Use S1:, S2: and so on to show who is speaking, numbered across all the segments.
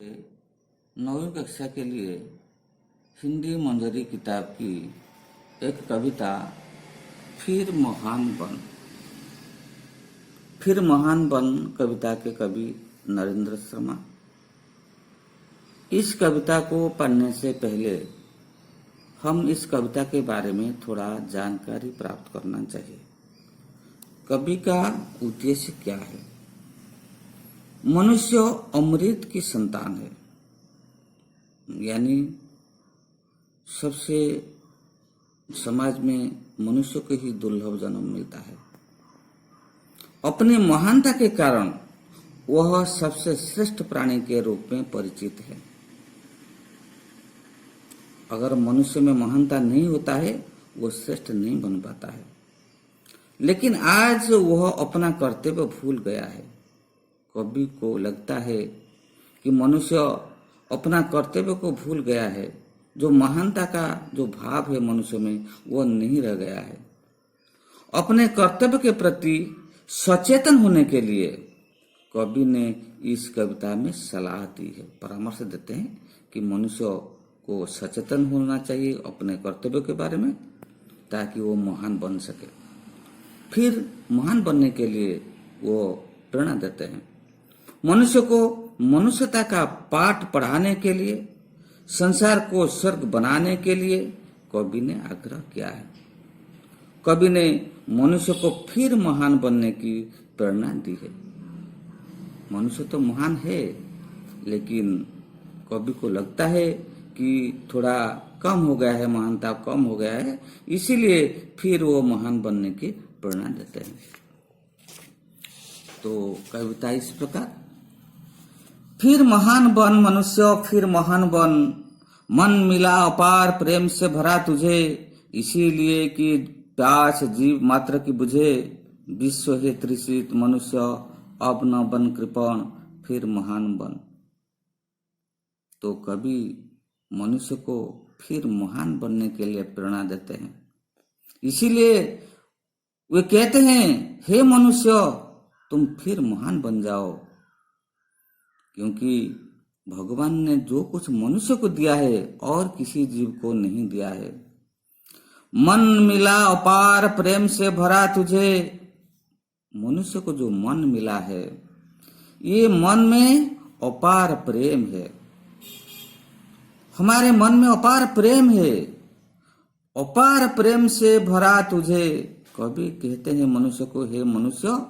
S1: नौवीं कक्षा के लिए हिंदी मंजरी किताब की एक कविता फिर महान बन। फिर महान बन कविता के कवि नरेंद्र शर्मा। इस कविता को पढ़ने से पहले हम इस कविता के बारे में थोड़ा जानकारी प्राप्त करना चाहिए। कवि का उद्देश्य क्या है? मनुष्य अमृत की संतान है, यानी सबसे समाज में मनुष्य को ही दुर्लभ जन्म मिलता है। अपने महानता के कारण वह सबसे श्रेष्ठ प्राणी के रूप में परिचित है। अगर मनुष्य में महानता नहीं होता है वो श्रेष्ठ नहीं बन पाता है। लेकिन आज वह अपना कर्तव्य भूल गया है। कवि को लगता है कि मनुष्य अपना कर्तव्य को भूल गया है। जो महानता का जो भाव है मनुष्य में वो नहीं रह गया है। अपने कर्तव्य के प्रति सचेतन होने के लिए कवि ने इस कविता में सलाह दी है, परामर्श देते हैं कि मनुष्य को सचेतन होना चाहिए अपने कर्तव्य के बारे में, ताकि वो महान बन सके। फिर महान बनने के लिए वो प्रेरणा देते हैं। मनुष्य को मनुष्यता का पाठ पढ़ाने के लिए, संसार को स्वर्ग बनाने के लिए कवि ने आग्रह किया है। कवि ने मनुष्य को फिर महान बनने की प्रेरणा दी है। मनुष्य तो महान है, लेकिन कवि को लगता है कि थोड़ा कम हो गया है, महानता कम हो गया है, इसीलिए फिर वो महान बनने की प्रेरणा देते हैं। तो कविता इस प्रकार, फिर महान बन मनुष्य, फिर महान बन, मन मिला अपार प्रेम से भरा तुझे, इसीलिए कि प्यास जीव मात्र की बुझे, विश्व है तृषित मनुष्य, अब न बन कृपण, फिर महान बन। तो कवि मनुष्य को फिर महान बनने के लिए प्रेरणा देते हैं। इसीलिए वे कहते हैं, हे मनुष्य तुम फिर महान बन जाओ, क्योंकि भगवान ने जो कुछ मनुष्य को दिया है और किसी जीव को नहीं दिया है। मन मिला अपार प्रेम से भरा तुझे, मनुष्य को जो मन मिला है, ये मन में अपार प्रेम है। हमारे मन में अपार प्रेम है। अपार प्रेम से भरा तुझे, कवि कहते हैं मनुष्य को, हे मनुष्य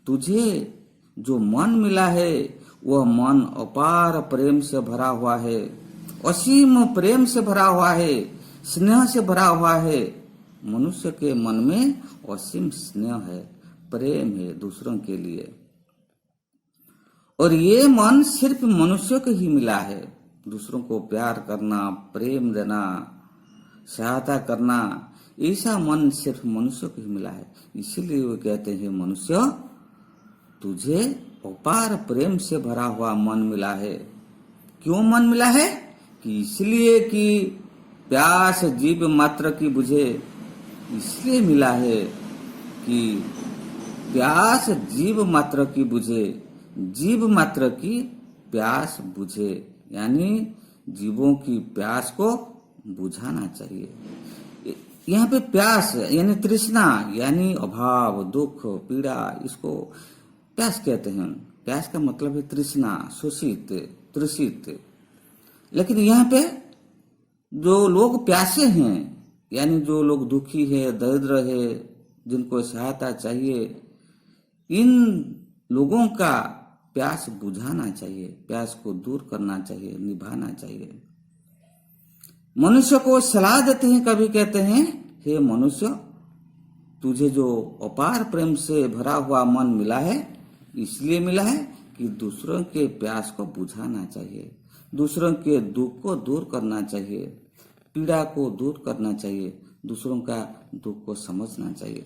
S1: तुझे जो मन मिला है वह मन अपार प्रेम से भरा हुआ है, असीम प्रेम से भरा हुआ है, स्नेह से भरा हुआ है। मनुष्य के मन में असीम स्नेह है, प्रेम है दूसरों के लिए। और ये मन सिर्फ मनुष्य को ही मिला है। दूसरों को प्यार करना, प्रेम देना, सहायता करना, ऐसा मन सिर्फ मनुष्य को ही मिला है। इसीलिए वो कहते हैं, मनुष्य तुझे अपार प्रेम से भरा हुआ मन मिला है। क्यों मन मिला है? कि इसलिए कि प्यास जीव मात्र की बुझे, इसलिए मिला है कि प्यास जीव मात्र की बुझे, जीव मात्र की प्यास बुझे, यानी जीवों की प्यास को बुझाना चाहिए। यहाँ पे प्यास यानी तृष्णा, यानी अभाव, दुख, पीड़ा, इसको प्यास कहते हैं। प्यास का मतलब है तृष्णा, शोषित, तृषित। लेकिन यहाँ पे जो लोग प्यासे हैं, यानी जो लोग दुखी है, दरिद्र है, जिनको सहायता चाहिए, इन लोगों का प्यास बुझाना चाहिए, प्यास को दूर करना चाहिए, निभाना चाहिए। मनुष्य को सलाह देते हैं, कभी कहते हैं, हे मनुष्य तुझे जो अपार प्रेम से भरा हुआ मन मिला है, इसलिए मिला है कि दूसरों के प्यास को बुझाना चाहिए, दूसरों के दुख को दूर करना चाहिए, पीड़ा को दूर करना चाहिए, दूसरों का दुख को समझना चाहिए।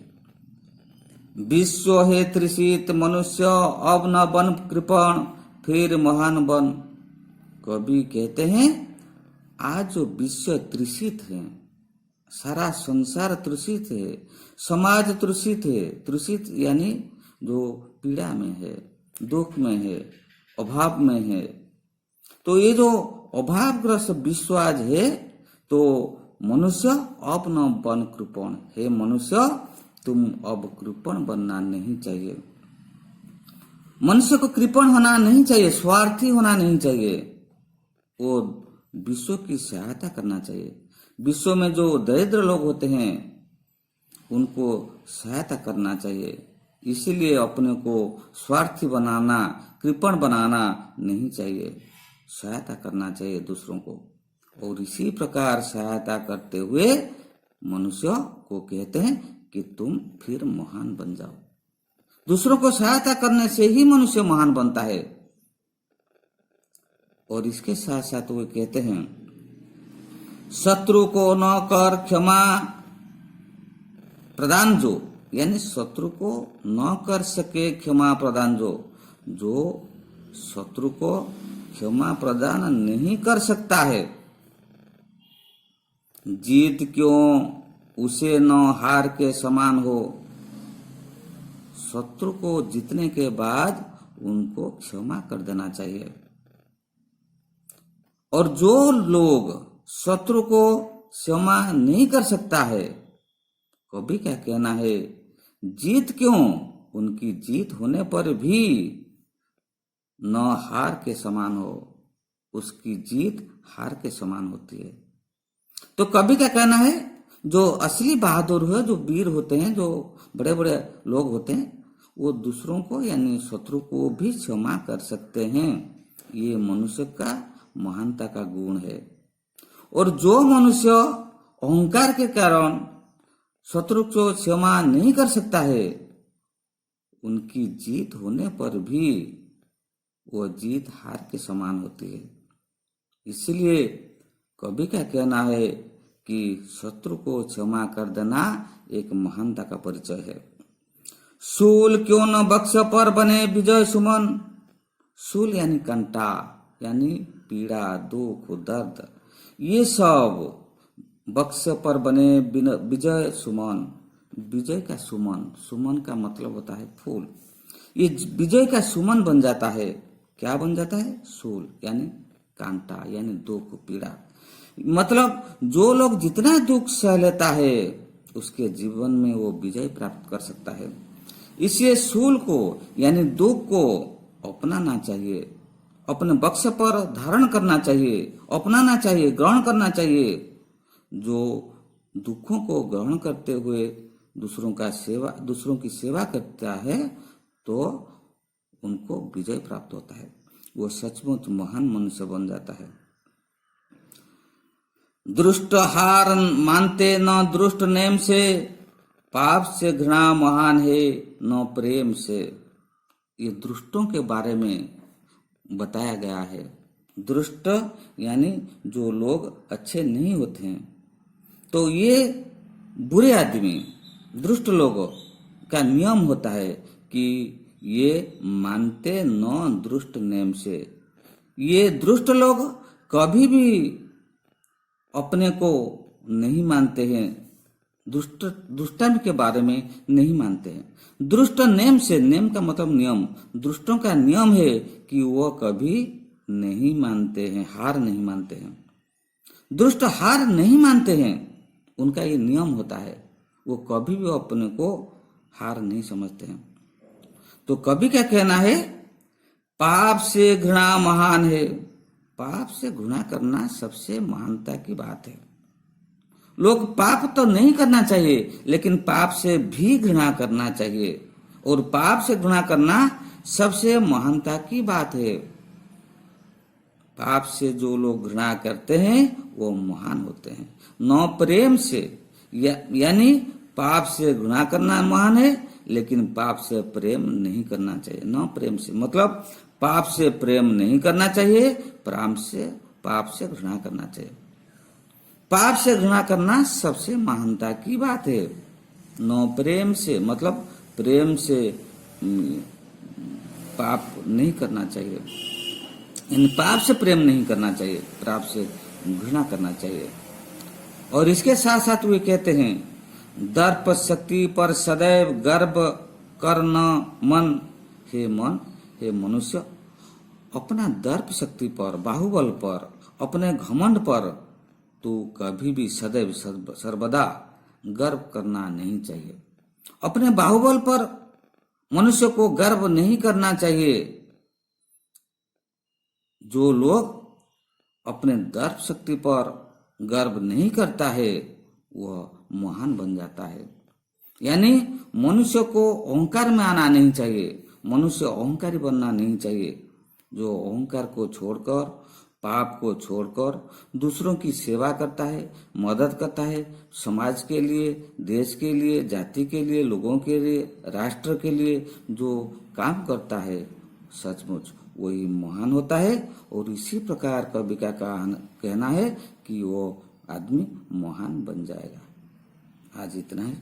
S1: विश्व है तृषित मनुष्य, अब न बन कृपण, फिर महान बन। कवि कहते हैं, आज जो विश्व तृषित है, सारा संसार तृषित है, समाज तृषित है। तृषित यानी जो पीड़ा में है, दुख में है, अभाव में है। तो ये जो अभावग्रस्त विश्व आज है, तो मनुष्य अब न बन कृपण। हे मनुष्य, तुम अब कृपण बनना नहीं चाहिए। मनुष्य को कृपण होना नहीं चाहिए, स्वार्थी होना नहीं चाहिए। वो विश्व की सहायता करना चाहिए। विश्व में जो दरिद्र लोग होते हैं उनको सहायता करना चाहिए। इसीलिए अपने को स्वार्थी बनाना, कृपण बनाना नहीं चाहिए। सहायता करना चाहिए दूसरों को, और इसी प्रकार सहायता करते हुए मनुष्य को कहते हैं कि तुम फिर महान बन जाओ। दूसरों को सहायता करने से ही मनुष्य महान बनता है। और इसके साथ साथ वे कहते हैं, शत्रु को न कर क्षमा प्रदान जो, यानी शत्रु को न कर सके क्षमा प्रदान जो शत्रु को क्षमा प्रदान नहीं कर सकता है, जीत क्यों उसे न हार के समान हो। शत्रु को जीतने के बाद उनको क्षमा कर देना चाहिए। और जो लोग शत्रु को क्षमा नहीं कर सकता है, कभी क्या कहना है, जीत क्यों, उनकी जीत होने पर भी न हार के समान हो। उसकी जीत हार के समान होती है। तो कभी क्या कहना है, जो असली बहादुर है, जो वीर होते हैं, जो बड़े बड़े लोग होते हैं, वो दूसरों को यानी शत्रु को भी क्षमा कर सकते हैं। ये मनुष्य का महानता का गुण है। और जो मनुष्य अहंकार के कारण शत्रु को क्षमा नहीं कर सकता है, उनकी जीत होने पर भी वो जीत हार के समान होती है। इसलिए कभी क्या कहना है कि शत्रु को क्षमा कर देना एक महानता का परिचय है। शूल क्यों न बक्ष पर बने विजय सुमन। शूल यानी कंटा, यानी पीड़ा, दुख, दर्द, ये सब बक्ष पर बने विजय सुमन। विजय का सुमन, सुमन का मतलब होता है फूल। ये विजय का सुमन बन जाता है। क्या बन जाता है? शूल यानी कांटा, यानी दुख, पीड़ा। मतलब जो लोग जितना दुख सह लेता है उसके जीवन में वो विजय प्राप्त कर सकता है। इसलिए शूल को यानी दुख को अपनाना चाहिए, अपने बक्ष पर धारण करना चाहिए, अपनाना चाहिए, ग्रहण करना चाहिए। जो दुखों को ग्रहण करते हुए दूसरों की सेवा करता है तो उनको विजय प्राप्त होता है। वो सचमुच महान मनुष्य बन जाता है। दुष्ट हार मानते न दुष्ट नेम से, पाप से घृणा महान है न प्रेम से। ये दुष्टों के बारे में बताया गया है। दुष्ट यानी जो लोग अच्छे नहीं होते हैं, तो ये बुरे आदमी, दुष्ट लोगों का नियम होता है कि ये मानते न दुष्ट नेम से। ये दुष्ट लोग कभी भी अपने को नहीं मानते हैं, दुष्टन के बारे में नहीं मानते हैं। दुष्ट नेम से, नेम का मतलब नियम, दुष्टों का नियम है कि वो कभी नहीं मानते हैं, हार नहीं मानते हैं। दुष्ट हार नहीं मानते हैं, उनका ये नियम होता है। वो कभी भी अपने को हार नहीं समझते हैं। तो कभी क्या कहना है, पाप से घृणा महान है। पाप से घृणा करना सबसे महानता की बात है। लोग पाप तो नहीं करना चाहिए, लेकिन पाप से भी घृणा करना चाहिए। और पाप से घृणा करना सबसे महानता की बात है। पाप से जो लोग घृणा करते हैं वो महान होते हैं। न प्रेम से, यानी पाप से घृणा करना महान है, लेकिन पाप से प्रेम नहीं करना चाहिए। न प्रेम से मतलब पाप से प्रेम नहीं करना चाहिए, पाप से घृणा करना चाहिए। पाप से घृणा करना सबसे महानता की बात है। न प्रेम से मतलब प्रेम से पाप नहीं करना चाहिए, यानी पाप से प्रेम नहीं करना चाहिए, पाप से घृणा करना चाहिए। और इसके साथ साथ वे कहते हैं, दर्प शक्ति पर सदैव गर्व कर न मन। हे मन, हे मनुष्य, अपना दर्प शक्ति पर, बाहुबल पर, अपने घमंड पर तो कभी भी सदैव सर्वदा गर्व करना नहीं चाहिए। अपने बाहुबल पर मनुष्य को गर्व नहीं करना चाहिए। जो लोग अपने दर्प शक्ति पर गर्व नहीं करता है वह महान बन जाता है। यानी मनुष्य को अहंकार में आना नहीं चाहिए, मनुष्य अहंकारी बनना नहीं चाहिए। जो अहंकार को छोड़कर, पाप को छोड़कर दूसरों की सेवा करता है, मदद करता है, समाज के लिए, देश के लिए, जाति के लिए, लोगों के लिए, राष्ट्र के लिए जो काम करता है, सचमुच वही महान होता है। और इसी प्रकार कवि का कहना है कि वो आदमी महान बन जाएगा। आज इतना ही।